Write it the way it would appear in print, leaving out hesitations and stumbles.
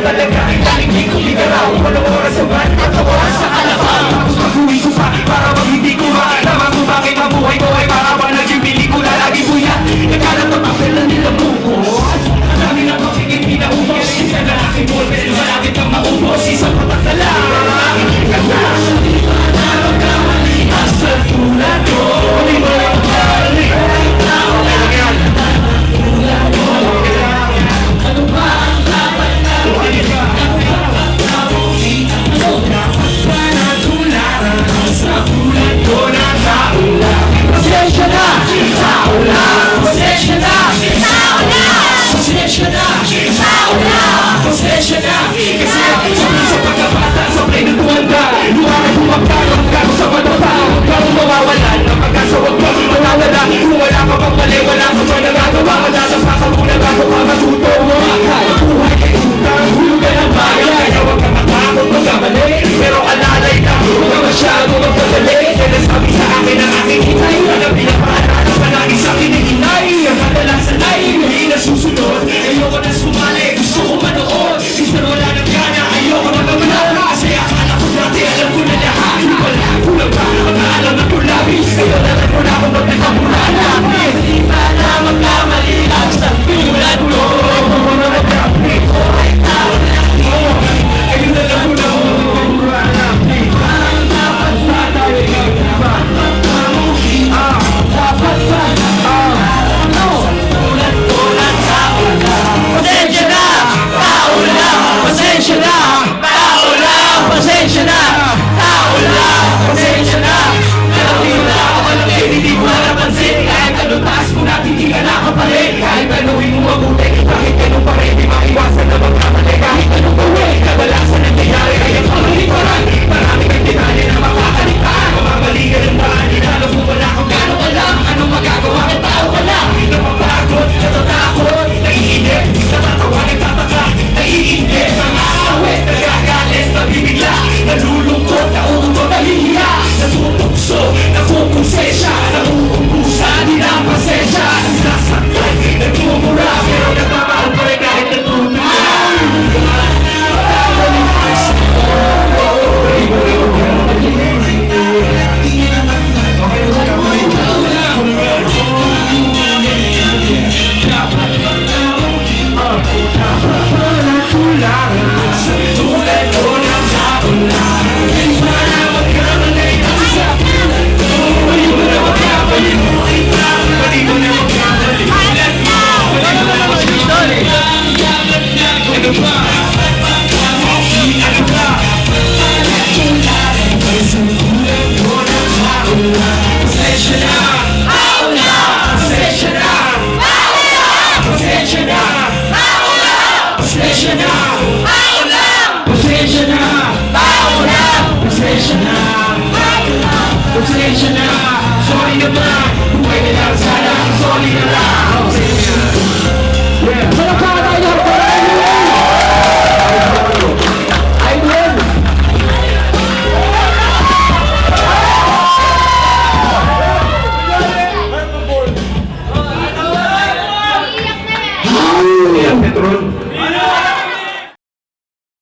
talaga. Galing kong ligaraw, walang oras sa van at oras sa kalabaw. Tapos pag-uwi ko pa, para wag hindi ko malaman kung bakit ang buhay ko ay para ba naging pelikula. Lagi buya, nagkalat ang papel na nilamukot. Ang dami na pakikit, pinaubos. Isa na aking ballpen, malapit kang maubos. Isang patak na lang. Ganda, asa tulad ko. Hindi mo lang kali. Ano ba ang dapat na sa tulad ko na tao lang. Pasensya na, tao lang. Pasensya na, tao lang. Pasensya na, tao lang. Pasensya na, kasi sabi sa pagkabata, sablay na tumanda. Lumakay kumagkaroon, gago sa matata. Garong mawawalan ng pagkasa, wag mo mawawala. Kung wala ka pang mali, wala ka pa nagagawa. Madadasa ka muna bago ka matuto mo. Kaya buhay ay utang, hulugan ang bayan. Kaya wag ka matakot magkamali, pero alalay ka, huwag ka masyado magdadali. Kaya sabi sa akin ang aking inay, na pinapaalala palagi sa akin ng inay. Ang kadalasan ay hindi nasusunod. Ayoko na sumali, gusto ko manood. Minsan wala ng gana, ayoko na mamala. Kasi akala ko dati, alam ko na lahat. Wala ko lang ba, mag-aalam na ko labis. Kaya naman ko na kung ba't nagkamurala. Hindi pa na magkamali lang sa tulad ko. Mga nagkamali ko ay tao lang ko. Ayun na lang ko na kung magkamurala. Parang dapat ba tayo ikaw naman? Dapat ba? Tulad ko na tao lang. Pasensya na, tao lang. Pasensya na, tao lang. Pasensya na, tao lang. Pasensya na. Pero di na ako malaki, hindi ko na napansin. Kahit anong taas mo natin, di ka nakapalit. Kahit anong mo mabuti, bakit ganun pa rin? Di maiwasan na magkamali. Kahit anong gawin, kadalasan nangyayari ay ang pangaliparan. Marami kang tinali na makakalitaan. Mamamali ka ng daan, inalap mo wala kung gano'ng alam. Anong magagawa ng tao ka lang? Napapagod, natatakot, naiinip, natatawa, nagtataka, naiinip, mga awit, nagagalit, nabibigla, nalulungkot, nauuto, nahihiya, natutukso, nakukonsensya, nakukumbusa, di na pasensya, nasaktan, nagmumura, pero nagmamahal pa rin kahit natutunan. Pasensya na, sorry naman, buhay na lang sana, sorry na lang.